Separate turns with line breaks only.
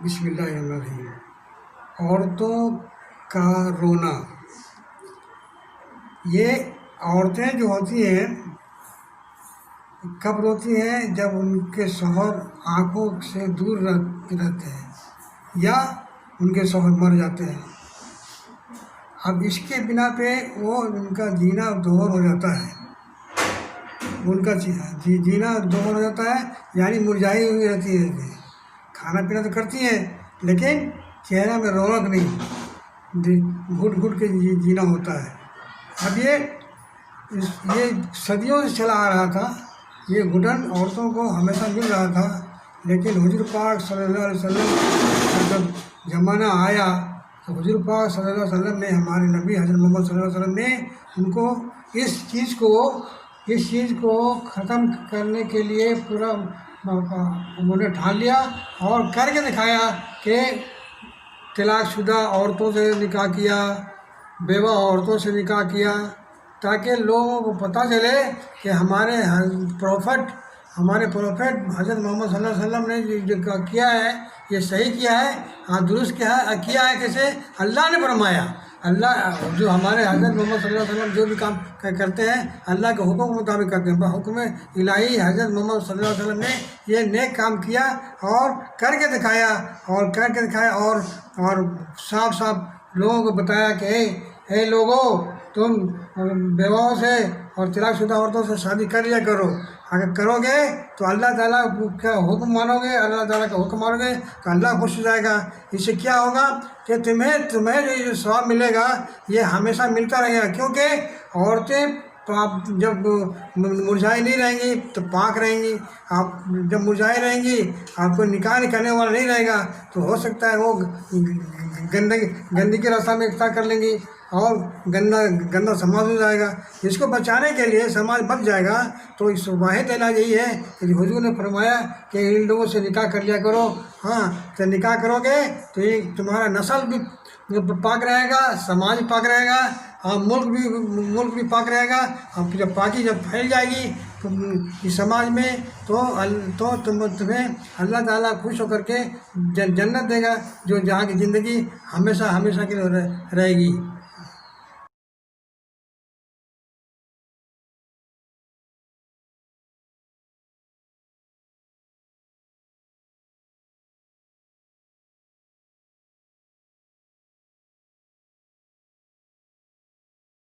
بسم اللہ الرحمن الرحیم۔ عورتوں کا رونا، یہ عورتیں جو ہوتی ہیں کب روتی ہیں؟ جب ان کے شوہر آنکھوں سے دور رہتے ہیں یا ان کے شوہر مر جاتے ہیں۔ اب اس کے بنا پہ وہ ان کا جینا دوہر ہو جاتا ہے، ان کا جینا دوہر ہو جاتا ہے، یعنی مرجھائی ہوئی رہتی ہے۔ کھانا پینا تو کرتی ہیں لیکن چہرہ میں رونق نہیں، گھٹ گھٹ کے جینا ہوتا ہے۔ اب یہ صدیوں سے چلا آ رہا تھا، یہ گھٹن عورتوں کو ہمیشہ مل رہا تھا، لیکن حضور پاک صلی اللہ علیہ وسلم کا جب زمانہ آیا تو حضور پاک صلی اللہ علیہ وسلم نے، ہمارے نبی حضرت محمد صلی اللہ علیہ وسلم نے ان کو اس چیز کو ختم کرنے کے لیے پورا انہوں نے ٹھان لیا اور کر کے دکھایا کہ طلاق شدہ عورتوں سے نکاح کیا، بیوہ عورتوں سے نکاح کیا، تاکہ لوگوں کو پتہ چلے کہ ہمارے پروفٹ حضرت محمد صلی اللہ علیہ وسلم نے جو کیا ہے یہ صحیح کیا ہے، ہاں درست کیا ہے کیسے؟ اللہ نے فرمایا، اللہ جو ہمارے حضرت محمد صلی اللہ علیہ وسلم جو بھی کام کرتے ہیں اللہ کے حکم کے مطابق کرتے ہیں، حکم الہی حضرت محمد صلی اللہ علیہ وسلم نے یہ نیک کام کیا اور کر کے دکھایا اور صاف لوگوں کو بتایا کہ اے لوگو، تم بیواؤں سے اور طلاق شدہ عورتوں سے شادی کر لیا کرو، اگر کرو گے تو اللہ تعالیٰ کا حکم مانو گے، اللہ تعالیٰ کا حکم مانو گے تو اللہ خوش ہو جائے گا۔ اس سے کیا ہوگا کہ تمہیں جو ثواب ملے گا یہ ہمیشہ ملتا رہے گا، کیونکہ عورتیں جب مرجھائی نہیں رہیں گی تو پاک رہیں گی، آپ جب مرجھائی رہیں گی آپ کو نکاح کرنے والا نہیں رہے گا تو ہو سکتا ہے وہ گندگی راستہ میں اختیار کر لیں گی اور گندا سماج ہو جائے گا۔ اس کو بچانے کے لیے سماج بچ جائے گا تو اس واحد علاج یہی ہے کہ حضور نے فرمایا کہ ان لوگوں سے نکاح کر لیا کرو، ہاں تو نکاح کرو گے تو یہ تمہارا نسل بھی پاک رہے گا، سماج پاک رہے گا، اور ملک بھی پاک رہے گا، اور جب پاکی جب پھیل جائے گی تو اس سماج میں تو تمہیں اللہ تعالیٰ خوش ہو کر کے جنت دے گا، جو جہاں کی زندگی ہمیشہ کے لیے رہے گی۔